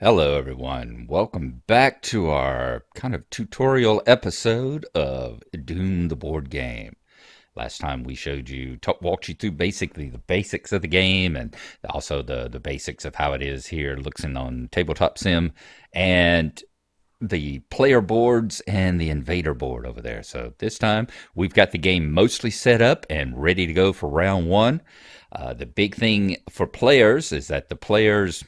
Hello everyone, welcome back to our kind of tutorial episode of Doom the board game. Last time we showed you, walked you through basically the basics of the game and also the basics of how it is here, looks in on Tabletop Sim, and the player boards and the invader board over there. So this time we've got the game mostly set up and ready to go for round one. The big thing for players is that the players,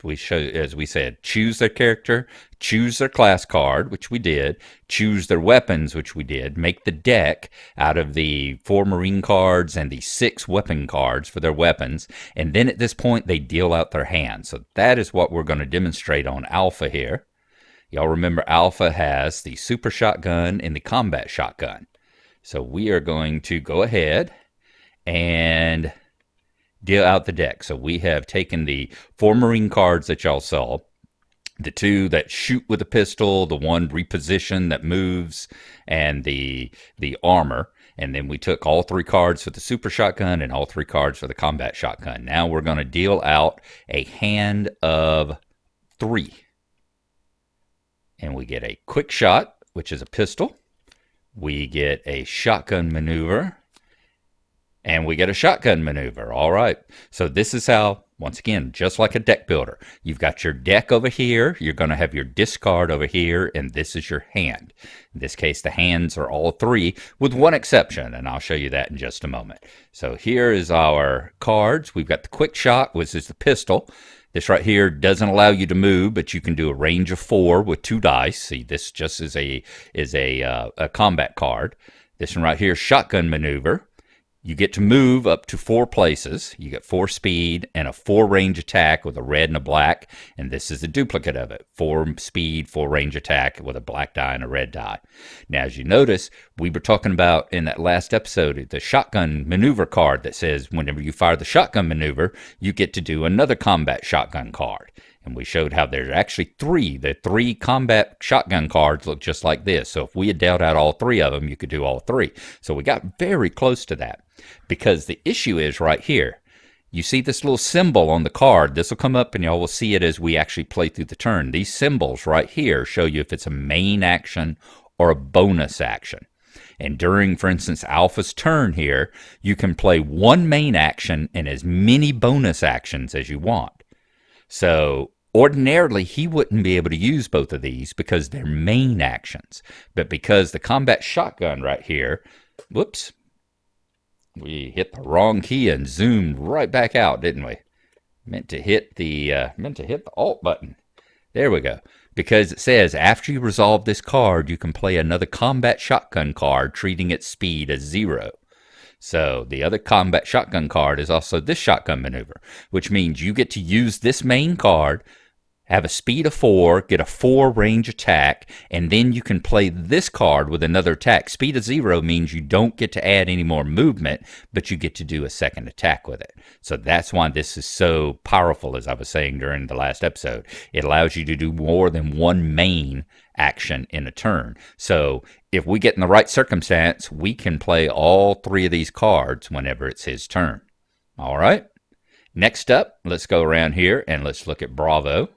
we show, as we said, choose their character, choose their class card, which we did, choose their weapons, which we did, make the deck out of the 4 Marine cards and the 6 weapon cards for their weapons, and then at this point they deal out their hand. So that is what we're going to demonstrate on Alpha here. Y'all remember Alpha has the super shotgun and the combat shotgun. So we are going to go ahead and deal out the deck. So we have taken the 4 Marine cards that y'all saw, the 2 that shoot with a pistol, the 1 reposition that moves, and the armor. And then we took all 3 cards for the super shotgun and all 3 cards for the combat shotgun. Now we're going to deal out a hand of 3. And we get a quick shot, which is a pistol. We get a shotgun maneuver. And we get a shotgun maneuver. All right. So this is how, once again, just like a deck builder, you've got your deck over here. You're going to have your discard over here. And this is your hand. In this case, the hands are all 3 with one exception. And I'll show you that in just a moment. So here is our cards. We've got the quick shot, which is the pistol. This right here doesn't allow you to move, but you can do a range of 4 with 2 dice. See, this just is a combat card. This one right here, shotgun maneuver. You get to move up to 4 places. You get 4 speed and a 4 range attack with a red and a black. And this is a duplicate of it. 4 speed, 4 range attack with a black die and a red die. Now, as you notice, we were talking about in that last episode, the shotgun maneuver card that says whenever you fire the shotgun maneuver, you get to do another combat shotgun card. And we showed how there's actually 3. The 3 combat shotgun cards look just like this. So if we had dealt out all 3 of them, you could do all 3. So we got very close to that. Because the issue is right here. You see this little symbol on the card. This will come up and y'all will see it as we actually play through the turn. These symbols right here show you if it's a main action or a bonus action. And during, for instance, Alpha's turn here, you can play 1 main action and as many bonus actions as you want. So ordinarily, he wouldn't be able to use both of these because they're main actions. But because the combat shotgun right here, whoops, we hit the wrong key and zoomed right back out, didn't we? Meant to hit the Alt button. There we go. Because it says after you resolve this card, you can play another combat shotgun card, treating its speed as 0. So the other combat shotgun card is also this shotgun maneuver, which means you get to use this main card, have a speed of 4, get a 4 range attack, and then you can play this card with another attack. Speed of 0 means you don't get to add any more movement, but you get to do a second attack with it. So that's why this is so powerful, as I was saying during the last episode. It allows you to do more than 1 main action in a turn. So if we get in the right circumstance, we can play all 3 of these cards whenever it's his turn. All right. Next up, let's go around here and let's look at Bravo.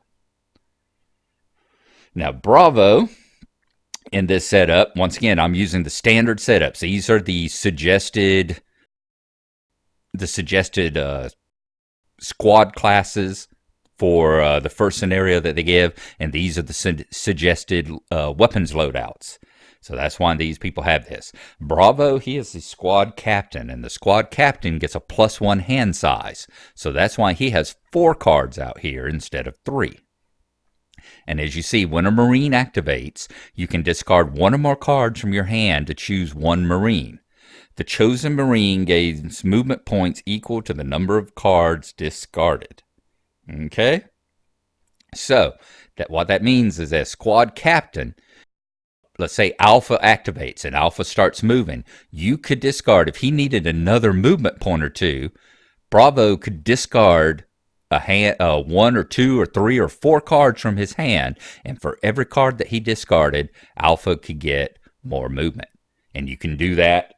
Now, Bravo, in this setup, once again, I'm using the standard setups. These are the suggested squad classes for the first scenario that they give, and these are the suggested weapons loadouts. So that's why these people have this. Bravo, he is the squad captain, and the squad captain gets a +1 hand size. So that's why he has 4 cards out here instead of 3. And as you see, when a Marine activates, you can discard 1 or more cards from your hand to choose 1 Marine. The chosen Marine gains movement points equal to the number of cards discarded. Okay? So, what that means is as squad captain, let's say Alpha activates and Alpha starts moving, you could discard, if he needed another movement point or 2, Bravo could discard a hand, 1 or 2 or 3 or 4 cards from his hand, and for every card that he discarded, Alpha could get more movement. And you can do that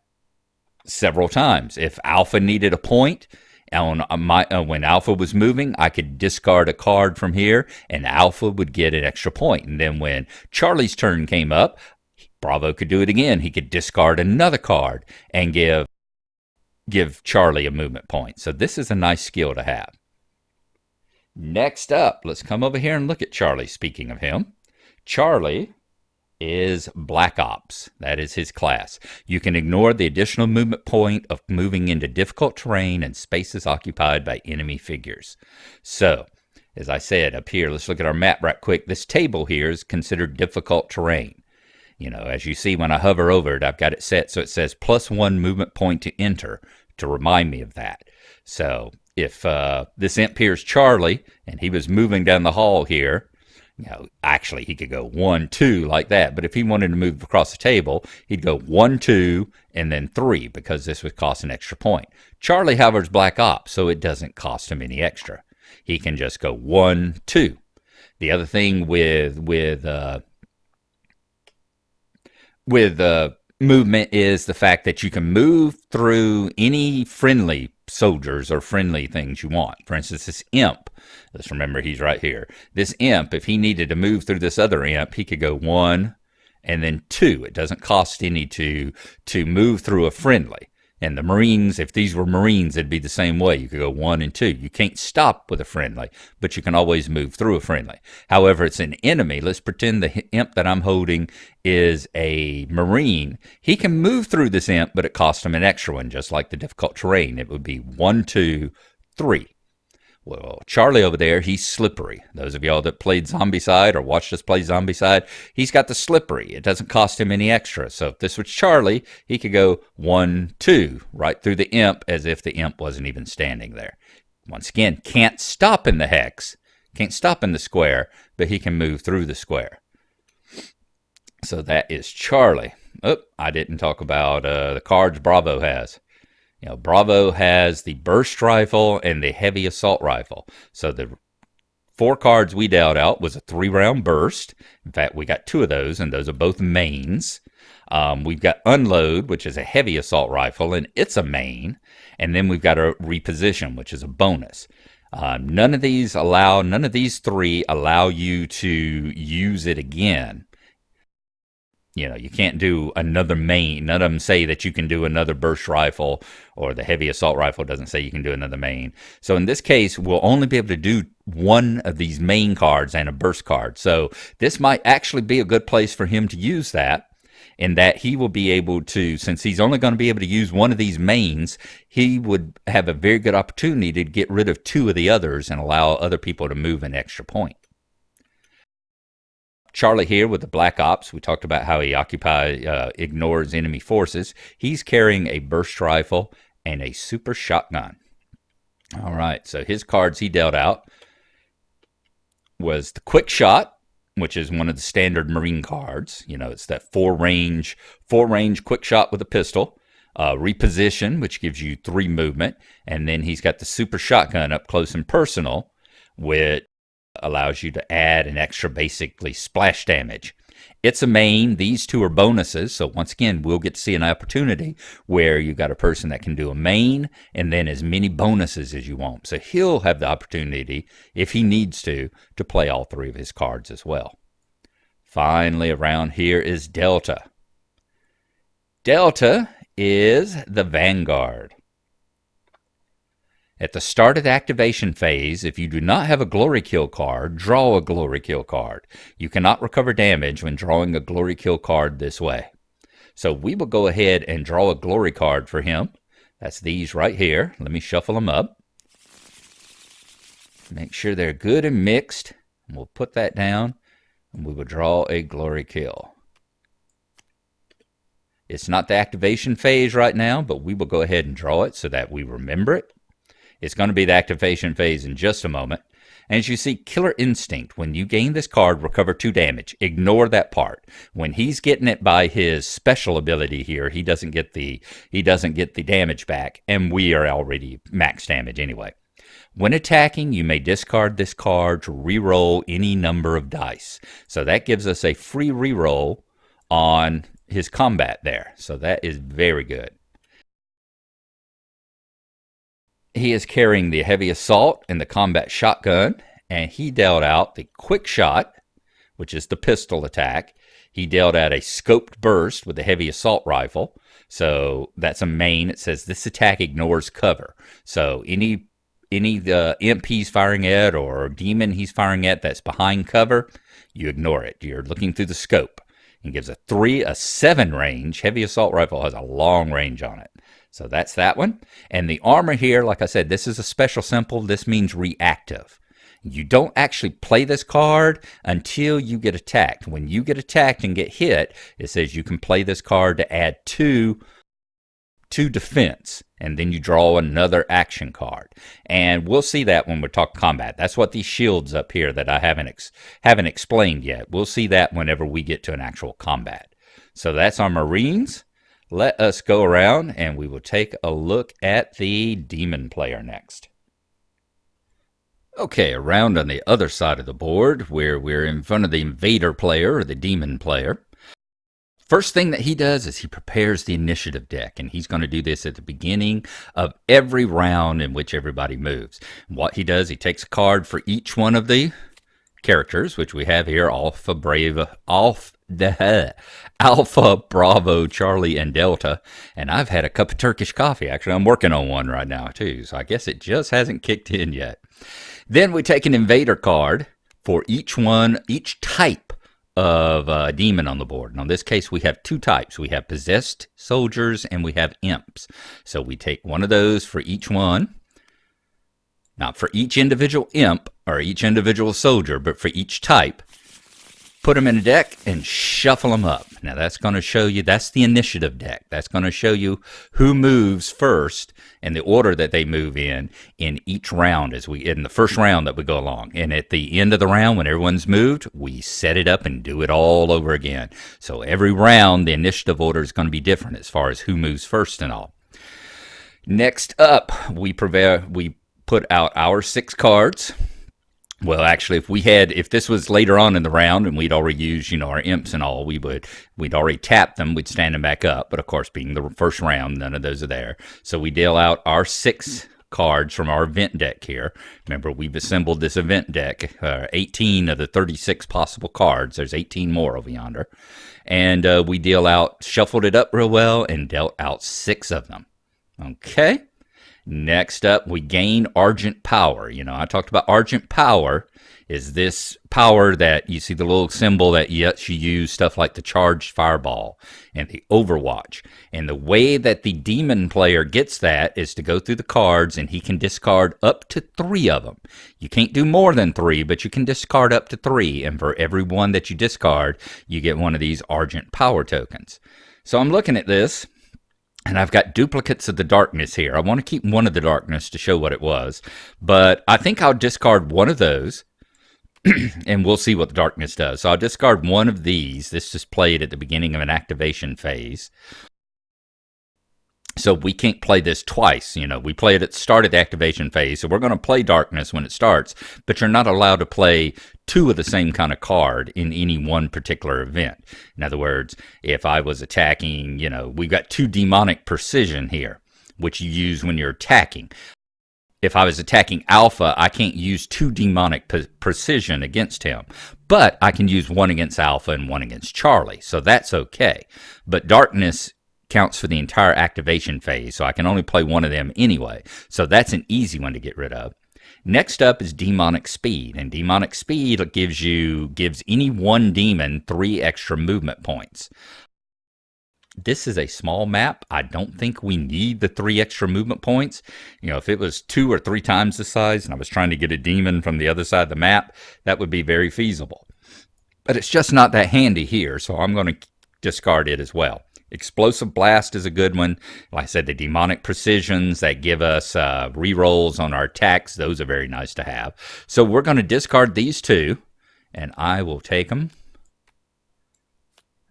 several times. If Alpha needed a point When Alpha was moving, I could discard a card from here, and Alpha would get an extra point. And then when Charlie's turn came up, Bravo could do it again. He could discard another card and give Charlie a movement point. So this is a nice skill to have. Next up, let's come over here and look at Charlie. Speaking of him, Charlie is Black Ops. That is his class. You can ignore the additional movement point of moving into difficult terrain and spaces occupied by enemy figures. So, as I said up here, let's look at our map right quick. This table here is considered difficult terrain. You know, as you see when I hover over it, I've got it set so it says +1 movement point to enter to remind me of that. So if this imp here is Charlie and he was moving down the hall here, you know, actually he could go 1, 2 like that. But if he wanted to move across the table, he'd go 1, 2, and then 3 because this would cost an extra point. Charlie, however, is Black Ops, so it doesn't cost him any extra. He can just go 1, 2. The other thing with movement is the fact that you can move through any friendly soldiers or friendly things you want. For instance, this imp, let's remember he's right here. This imp, if he needed to move through this other imp, he could go 1 and then 2. It doesn't cost any to move through a friendly. And the Marines, if these were Marines, it'd be the same way. You could go 1 and 2. You can't stop with a friendly, but you can always move through a friendly. However, it's an enemy. Let's pretend the imp that I'm holding is a Marine. He can move through this imp, but it costs him an extra one, just like the difficult terrain. It would be 1, 2, 3. Well, Charlie over there, he's slippery. Those of y'all that played Zombicide or watched us play Zombicide, he's got the slippery. It doesn't cost him any extra. So if this was Charlie, he could go 1, 2 right through the imp as if the imp wasn't even standing there. Once again, can't stop in the hex, can't stop in the square, but he can move through the square. So that is Charlie. Oh, I didn't talk about the cards Bravo has. You know, Bravo has the burst rifle and the heavy assault rifle. So the 4 cards we dealt out was a 3-round burst. In fact, we got 2 of those, and those are both mains. We've got unload, which is a heavy assault rifle, and it's a main. And then we've got a reposition, which is a bonus. None of these 3 allow you to use it again. You know, you can't do another main. None of them say that you can do another burst rifle, or the heavy assault rifle doesn't say you can do another main. So in this case, we'll only be able to do 1 of these main cards and a burst card. So this might actually be a good place for him to use that, in that he will be able to, since he's only going to be able to use 1 of these mains, he would have a very good opportunity to get rid of 2 of the others and allow other people to move an extra point. Charlie here with the Black Ops, we talked about how he ignores enemy forces. He's carrying a burst rifle and a super shotgun. All right, so his cards he dealt out was the quick shot, which is one of the standard Marine cards. You know, it's that 4 range quick shot with a pistol. Reposition, which gives you 3 movement. And then he's got the super shotgun up close and personal, which allows you to add an extra, basically, splash damage. It's a main. These 2 are bonuses. So once again, we'll get to see an opportunity where you got a person that can do a main and then as many bonuses as you want. So he'll have the opportunity, if he needs to play all 3 of his cards as well. Finally, around here is Delta. Delta is the Vanguard. At the start of the activation phase, if you do not have a Glory Kill card, draw a Glory Kill card. You cannot recover damage when drawing a Glory Kill card this way. So we will go ahead and draw a Glory card for him. That's these right here. Let me shuffle them up. Make sure they're good and mixed. And we'll put that down, and we will draw a Glory Kill. It's not the activation phase right now, but we will go ahead and draw it so that we remember it. It's going to be the activation phase in just a moment. And as you see, Killer Instinct, when you gain this card, recover 2 damage. Ignore that part. When he's getting it by his special ability here, he doesn't get the damage back, and we are already max damage anyway. When attacking, you may discard this card to re-roll any number of dice. So that gives us a free re-roll on his combat there. So that is very good. he is carrying the heavy assault and the combat shotgun, and he dealt out the quick shot, which is the pistol attack. He dealt out a scoped burst with the heavy assault rifle. So that's a main. It says this attack ignores cover. So any imp he's firing at or demon he's firing at that's behind cover, you ignore it. You're looking through the scope. It gives a 7 range. Heavy assault rifle has a long range on it. So that's that one. And the armor here, like I said, this is a special symbol. This means reactive. You don't actually play this card until you get attacked. When you get attacked and get hit, it says you can play this card to add 2 defense, and then you draw another action card. And we'll see that when we talk combat. That's what these shields up here that I haven't explained yet. We'll see that whenever we get to an actual combat. So that's our Marines. Let us go around and we will take a look at the demon player next. Okay, around on the other side of the board where we're in front of the invader player or the demon player. First thing that he does is he prepares the initiative deck, and he's going to do this at the beginning of every round in which everybody moves. And what he does, he takes a card for each one of the characters, which we have here, Alpha, Bravo, Charlie, and Delta. And I've had a cup of Turkish coffee. Actually, I'm working on one right now, too, so I guess it just hasn't kicked in yet. Then we take an invader card for each type of demon on the board. And in this case, we have 2 types. We have possessed soldiers and we have imps. So we take one of those for each one. Not for each individual imp or each individual soldier, but for each type. Put them in a deck and shuffle them up. Now that's going to show you, that's the initiative deck. That's going to show you who moves first and the order that they move in each round in the first round that we go along. And at the end of the round, when everyone's moved, we set it up and do it all over again. So every round, the initiative order is going to be different as far as who moves first and all. Next up, we put out our 6 cards. Well, actually, if this was later on in the round and we'd already used, our imps and all, we'd already tap them, we'd stand them back up. But of course, being the first round, none of those are there. So we deal out our 6 cards from our event deck here. Remember, we've assembled this event deck, 18 of the 36 possible cards. There's 18 more over yonder. And we shuffled it up real well and dealt out 6 of them. Okay. Next up, we gain Argent Power. I talked about Argent Power is this power that you see the little symbol that lets you use stuff like the Charged Fireball and the Overwatch. And the way that the demon player gets that is to go through the cards, and he can discard up to 3 of them. You can't do more than 3, but you can discard up to 3. And for every one that you discard, you get one of these Argent Power tokens. So I'm looking at this. And I've got duplicates of the darkness here. I want to keep one of the darkness to show what it was. But I think I'll discard one of those. And we'll see what the darkness does. So I'll discard one of these. This is played at the beginning of an activation phase. So we can't play this twice. We play it at the start of the activation phase. So we're going to play darkness when it starts. But you're not allowed to play 2 of the same kind of card in any one particular event. In other words, if I was attacking, we've got 2 demonic precision here, which you use when you're attacking. If I was attacking Alpha, I can't use 2 demonic precision against him. But I can use 1 against Alpha and 1 against Charlie. So that's okay. But darkness counts for the entire activation phase, so I can only play 1 of them anyway. So that's an easy one to get rid of. Next up is Demonic Speed, and Demonic Speed gives any one demon 3 extra movement points. This is a small map. I don't think we need the 3 extra movement points. If it was 2 or 3 times the size and I was trying to get a demon from the other side of the map, that would be very feasible. But it's just not that handy here, so I'm going to discard it as well. Explosive Blast is a good one. Like I said, the Demonic Precisions that give us rerolls on our attacks, those are very nice to have. So we're going to discard these 2, and I will take them.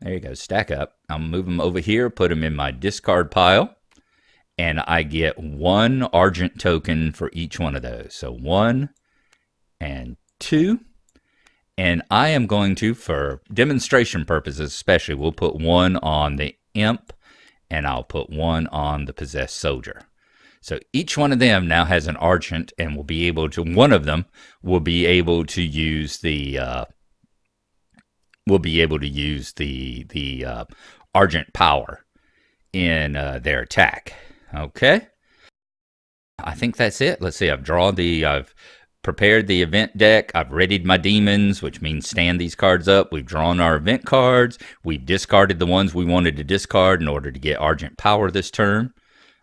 There you go, stack up. I'll move them over here, put them in my discard pile, and I get 1 Argent token for each one of those. So 1 and 2. And I am going to, for demonstration purposes especially, we'll put 1 on the Imp, and I'll put 1 on the Possessed Soldier. So each one of them now has an Argent, and will be able to. One of them will be able to use the. Argent power in their attack. Okay. I think that's it. Let's see. I've prepared the event deck. I've readied my demons, which means stand these cards up. We've drawn our event cards. We've discarded the ones we wanted to discard in order to get Argent power this turn.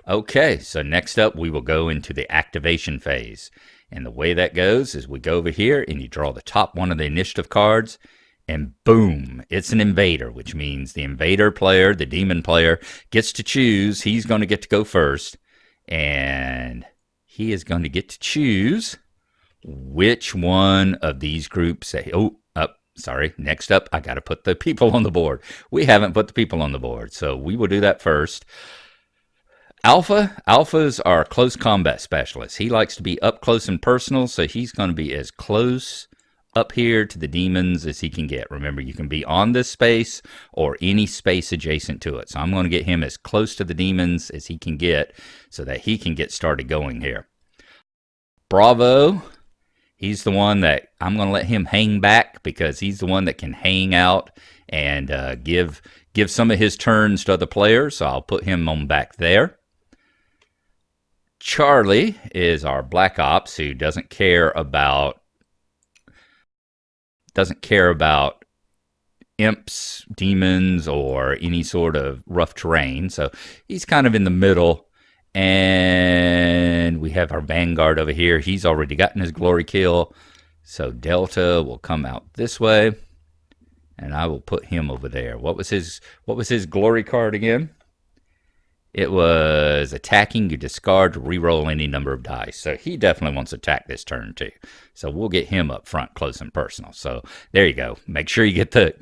Okay, so next up we will go into the activation phase. And the way that goes is we go over here and you draw the top one of the initiative cards, and boom, it's an invader, which means the invader player, the demon player, gets to choose. He's going to get to go first, and he is going to get to choose which one of these groups. Next up, I got to put the people on the board. We haven't put the people on the board, so we will do that first. Alphas are close combat specialists. He likes to be up close and personal, so he's going to be as close up here to the demons as he can get. Remember, you can be on this space or any space adjacent to it. So I'm going to get him as close to the demons as he can get so that he can get started going here. Bravo, he's the one that I'm going to let him hang back because he's the one that can hang out and give some of his turns to other players. So I'll put him on back there. Charlie is our Black Ops who doesn't care about imps, demons, or any sort of rough terrain. So he's kind of in the middle. And we have our Vanguard over here. He's already gotten his glory kill. So Delta will come out this way. And I will put him over there. What was his glory card again? It was attacking. You discard to reroll any number of dice. So he definitely wants to attack this turn too. So we'll get him up front, close and personal. So there you go. Make sure you get the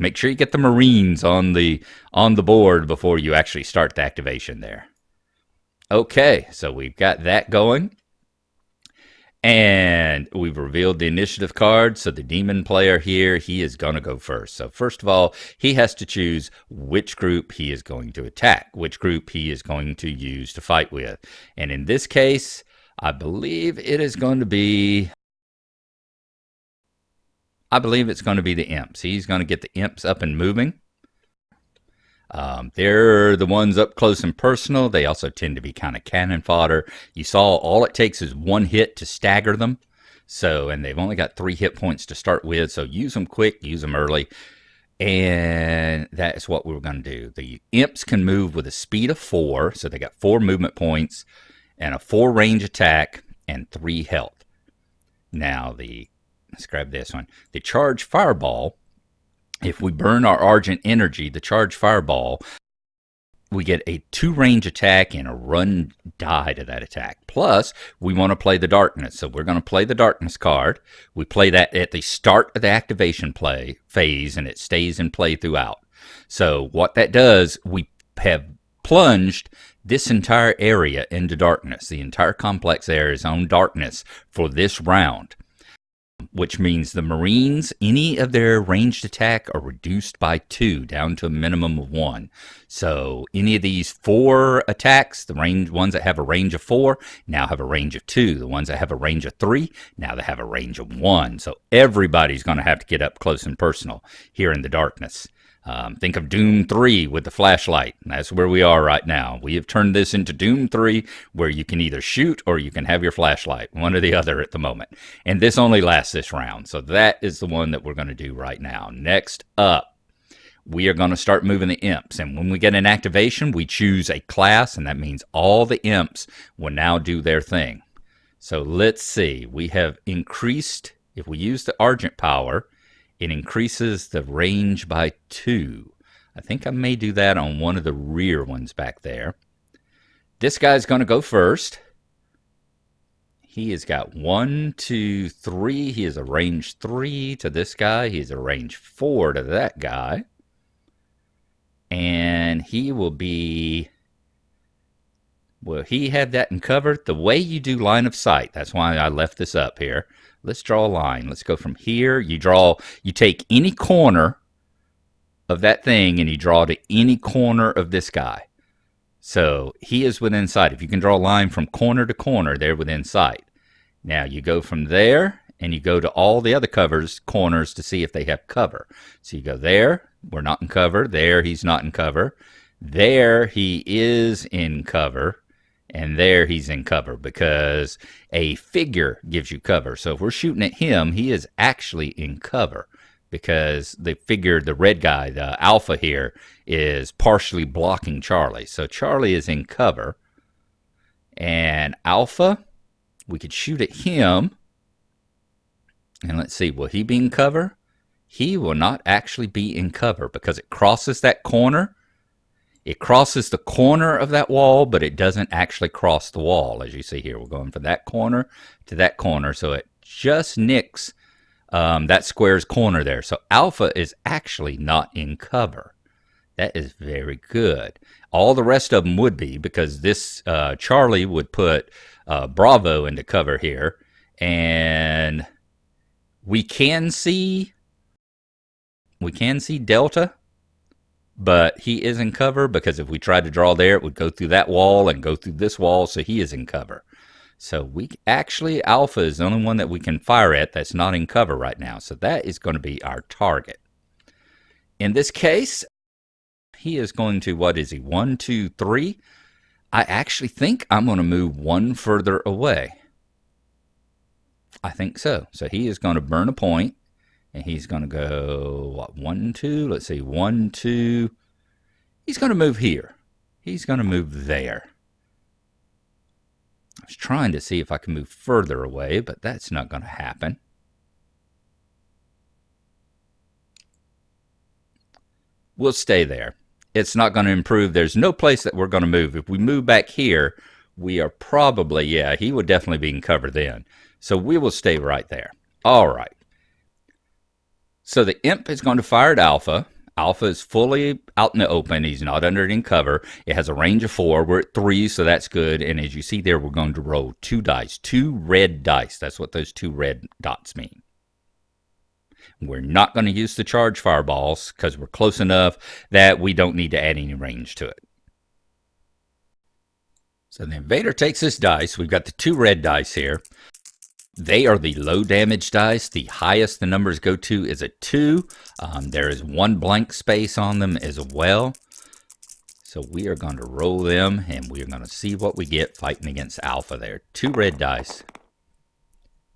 Marines on the board before you actually start the activation there. Okay, so we've got that going. And we've revealed the initiative card. So the demon player here, he is going to go first. So first of all, he has to choose which group he is going to attack, which group he is going to use to fight with. And in this case, I believe it's going to be the imps. He's going to get the imps up and moving. They're the ones up close and personal. They also tend to be kind of cannon fodder. You saw all it takes is one hit to stagger them. So, and they've only got 3 hit points to start with. So use them quick, use them early. And that's what we're going to do. The imps can move with a speed of 4. So they got 4 movement points and a 4 range attack and 3 health. Now let's grab this one. The charge fireball. If we burn our Argent energy, the charge fireball, we get a 2 range attack and a run die to that attack. Plus, we want to play the darkness. So we're going to play the darkness card. We play that at the start of the activation phase, and it stays in play throughout. So what that does, we have plunged this entire area into darkness. The entire complex area is on darkness for this round, which means the Marines, any of their ranged attack are reduced by 2 down to a minimum of 1. So any of these 4 attacks, the ones that have a range of 4 now have a range of 2. The ones that have a range of 3 now they have a range of 1. So everybody's going to have to get up close and personal here in the darkness. Think of Doom 3 with the flashlight. That's where we are right now. We have turned this into Doom 3, where you can either shoot or you can have your flashlight, one or the other at the moment. And this only lasts this round. So that is the one that we're going to do right now. Next up, we are going to start moving the imps. And when we get an activation, we choose a class, and that means all the imps will now do their thing. So let's see. We have increased, if we use the Argent power, it increases the range by 2. I think I may do that on one of the rear ones back there. This guy's going to go first. He has got 1, 2, 3. He is a range 3 to this guy. He's a range 4 to that guy. And he will be... Well, he had that covered. The way you do line of sight, that's why I left this up here. Let's draw a line. Let's go from here. You take any corner of that thing and you draw to any corner of this guy. So he is within sight. If you can draw a line from corner to corner, they're within sight. Now you go from there and you go to all the other corners to see if they have cover. So you go there, we're not in cover. There, he's not in cover. There, he is in cover. And there, he's in cover because a figure gives you cover. So if we're shooting at him, he is actually in cover because the figure, the red guy, the alpha here, is partially blocking Charlie. So Charlie is in cover. And alpha, we could shoot at him. And let's see, will he be in cover? He will not actually be in cover because it crosses that corner. It crosses the corner of that wall, but it doesn't actually cross the wall. As you see here, we're going from that corner to that corner. So it just nicks that square's corner there. So alpha is actually not in cover. That is very good. All the rest of them would be because this Charlie would put Bravo into cover here. And we can see Delta. But he is in cover because if we tried to draw there, it would go through that wall and go through this wall, so he is in cover. So Alpha is the only one that we can fire at that's not in cover right now. So that is going to be our target. In this case, he is going to, what is he, 1, 2, 3? I actually think I'm going to move one further away. I think so. So he is going to burn a point. And he's going to go, what, 1, 2? Let's see, 1, 2. He's going to move here. He's going to move there. I was trying to see if I can move further away, but that's not going to happen. We'll stay there. It's not going to improve. There's no place that we're going to move. If we move back here, we are probably, yeah, he would definitely be in cover then. So we will stay right there. All right. So the imp is going to fire at alpha. Alpha is fully out in the open. He's not under any cover. It has a range of 4. We're at 3, so that's good. And as you see there, we're going to roll 2 dice, 2 red dice. That's what those 2 red dots mean. We're not going to use the charge fireballs because we're close enough that we don't need to add any range to it. So the invader takes his dice. We've got the 2 red dice here. They are the low damage dice. The highest the numbers go to is a 2. There is 1 blank space on them as well. So we are going to roll them, and we are going to see what we get fighting against alpha there. 2 red dice.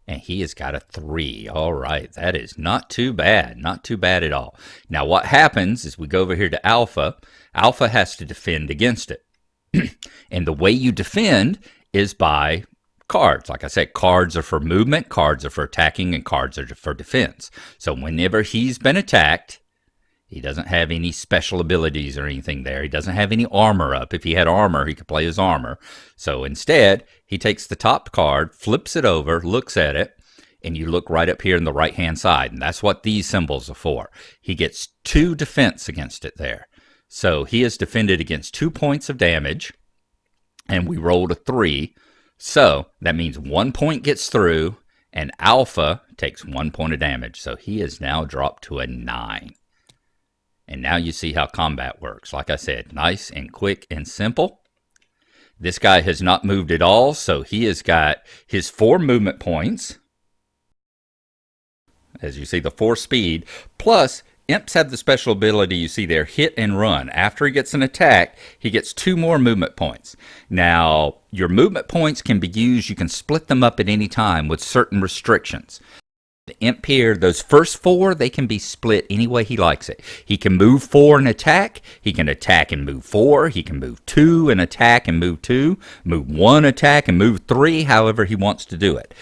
And he has got a 3. All right, that is not too bad. Not too bad at all. Now what happens is we go over here to alpha. Alpha has to defend against it. And the way you defend is by cards. Like I said, cards are for movement, cards are for attacking, and cards are for defense. So whenever he's been attacked, he doesn't have any special abilities or anything there. He doesn't have any armor up. If he had armor, he could play his armor. So instead, he takes the top card, flips it over, looks at it, and you look right up here in the right-hand side. And that's what these symbols are for. He gets 2 defense against it there. So he is defended against 2 points of damage, and we rolled a 3. So that means 1 point gets through, and alpha takes 1 point of damage. So he is now dropped to a 9. And now you see how combat works. Like I said, nice and quick and simple. This guy has not moved at all, so he has got his 4 movement points. As you see, the 4 speed, plus imps have the special ability you see there, hit and run. After he gets an attack, he gets 2 more movement points. Now, your movement points can be used, you can split them up at any time with certain restrictions. The imp here, those first 4, they can be split any way he likes it. He can move 4 and attack. He can attack and move 4. He can move 2 and attack and move 2. Move 1, attack, and move 3, however he wants to do it.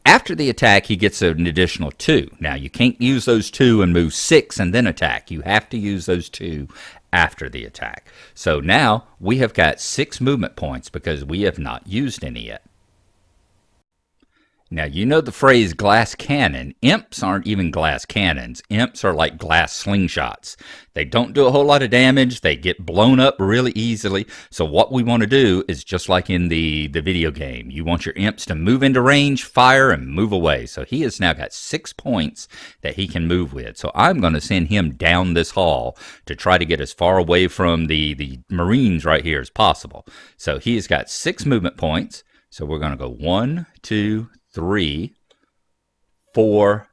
After the attack, he gets an additional 2. Now, you can't use those 2 and move 6 and then attack. You have to use those 2 after the attack. So now we have got 6 movement points because we have not used any yet. Now, you know the phrase glass cannon. Imps aren't even glass cannons. Imps are like glass slingshots. They don't do a whole lot of damage. They get blown up really easily. So what we want to do is just like in the video game. You want your imps to move into range, fire, and move away. So he has now got 6 points that he can move with. So I'm going to send him down this hall to try to get as far away from the Marines right here as possible. So he has got 6 movement points. So we're going to go 1, 2, 3, 4,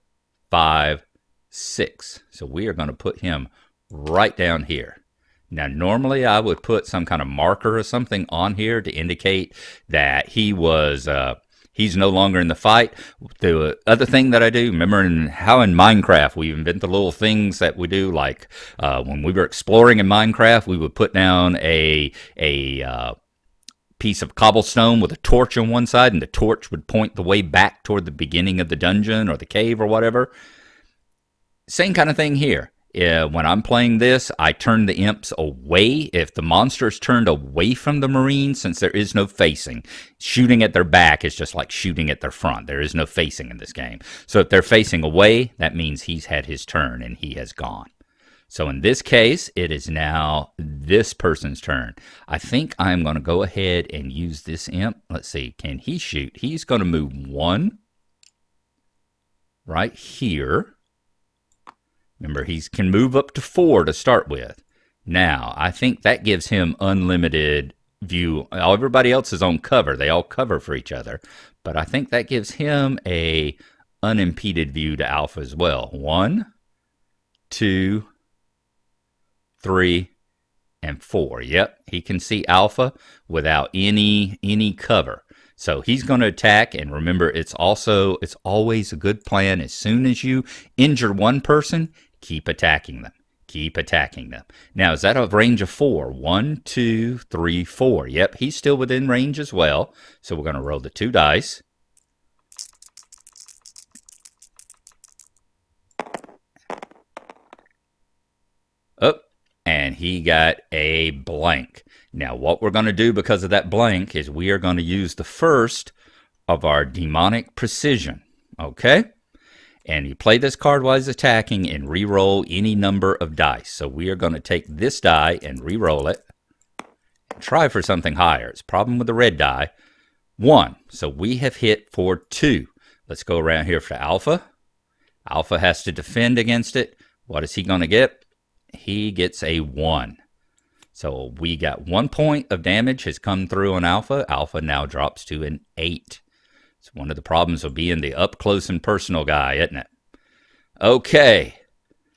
5, 6. So we are going to put him right down here. Now, normally I would put some kind of marker or something on here to indicate that he's no longer in the fight. The other thing that I do, remember how in Minecraft we invent the little things that we do, like when we were exploring in Minecraft, we would put down a piece of cobblestone with a torch on one side, and the torch would point the way back toward the beginning of the dungeon or the cave or whatever. Same kind of thing here. When I'm playing this, I turn the imps away. If the monster's turned away from the Marines, since there is no facing, shooting at their back is just like shooting at their front. There is no facing in this game. So if they're facing away, that means he's had his turn and he has gone. So in this case, it is now this person's turn. I think I'm going to go ahead and use this imp. Let's see, can he shoot? He's going to move 1 right here. Remember, he can move up to 4 to start with. Now, I think that gives him unlimited view. Everybody else is on cover. They all cover for each other. But I think that gives him a unimpeded view to Alpha as well. 1, 2, 3, and 4. Yep, he can see Alpha without any cover. So he's going to attack, and remember, it's always a good plan. As soon as you injure one person, keep attacking them. Keep attacking them. Now, is that a range of 4? 1, 2, 3, 4. Yep, he's still within range as well. So we're going to roll the 2 dice. Up. And he got a blank. Now, what we're going to do because of that blank is we are going to use the first of our demonic precision. Okay? And you play this card while he's attacking and re-roll any number of dice. So we are going to take this die and re-roll it. And try for something higher. It's a problem with the red die. 1. So we have hit for 2. Let's go around here for Alpha. Alpha has to defend against it. What is he going to get? He gets a 1. So we got 1 point of damage has come through on Alpha. Alpha now drops to an 8. It's one of the problems of being the up close and personal guy, isn't it? Okay.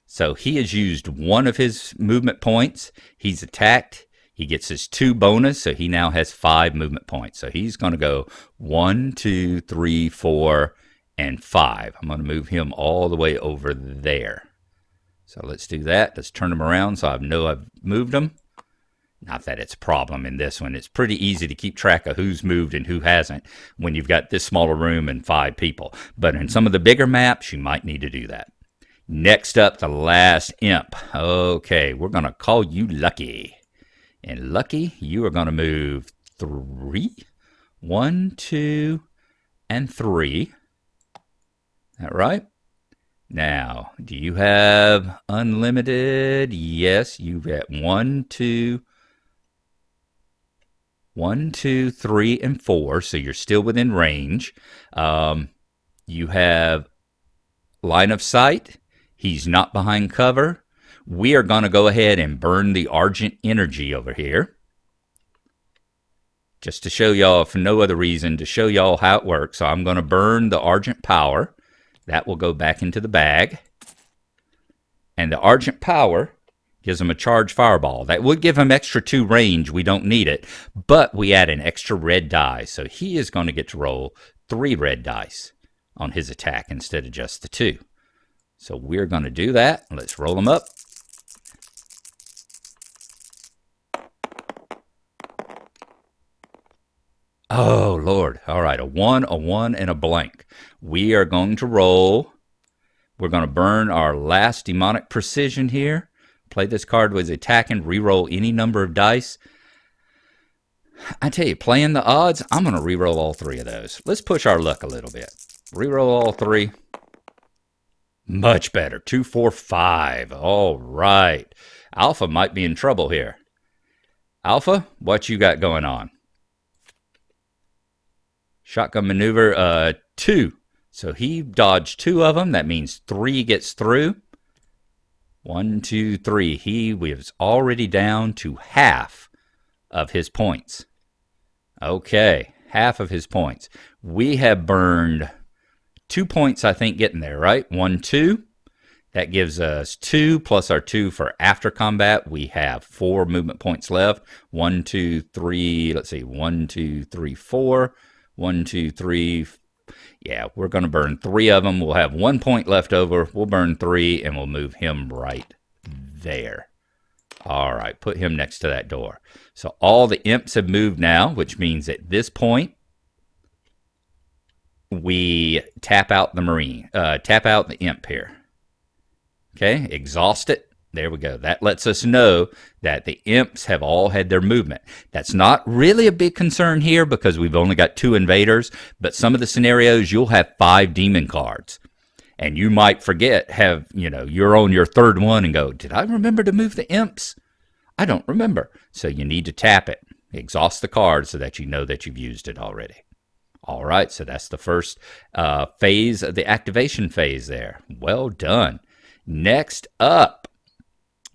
So he has used 1 of his movement points. He's attacked. He gets his 2 bonus, so he now has 5 movement points. So he's going to go 1, 2, 3, 4, and 5. I'm going to move him all the way over there. So let's do that. Let's turn them around so I know I've moved them. Not that it's a problem in this one. It's pretty easy to keep track of who's moved and who hasn't when you've got this small a room and 5 people. But in some of the bigger maps, you might need to do that. Next up, the last imp. Okay, we're going to call you Lucky. And Lucky, you are going to move 3. 1, 2, and 3. Is that right? Now, do you have unlimited? Yes, you've got 1, 2, 3, and 4, so you're still within range. You have line of sight. He's not behind cover. We are going to go ahead and burn the Argent energy over here. Just to show y'all, for no other reason, to show y'all how it works. So I'm going to burn the Argent power. That will go back into the bag. And the Argent power gives him a charged fireball. That would give him extra 2 range. We don't need it. But we add an extra red die. So he is going to get to roll 3 red dice on his attack instead of just the 2. So we're going to do that. Let's roll them up. Oh, Lord. All right, a 1, and a blank. We are going to roll. We're going to burn our last demonic precision here. Play this card with attacking, re-roll any number of dice. I tell you, playing the odds, I'm going to re-roll all 3 of those. Let's push our luck a little bit. Reroll all 3. Much better. 2, 4, 5. All right. Alpha might be in trouble here. Alpha, what you got going on? Shotgun maneuver, 2. So he dodged 2 of them. That means 3 gets through. 1, 2, 3. He was already down to half of his points. Okay, half of his points. We have burned 2 points, I think, getting there, right? 1, 2. That gives us 2 plus our 2 for after combat. We have 4 movement points left. 1, 2, 3. Let's see. 1, 2, 3, 4. 1, 2, 3. Yeah, we're going to burn 3 of them. We'll have 1 point left over. We'll burn 3, and we'll move him right there. All right, put him next to that door. So all the imps have moved now, which means at this point, we tap out the marine, tap out the imp here. Okay, exhaust it. There we go. That lets us know that the imps have all had their movement. That's not really a big concern here because we've only got 2 invaders, but some of the scenarios you'll have 5 demon cards. And you might forget, you're on your 3rd one and go, did I remember to move the imps? I don't remember. So you need to tap it. Exhaust the card so that you know that you've used it already. All right, so that's the first phase of the activation phase there. Well done. Next up,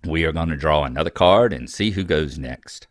we are going to draw another card and see who goes next.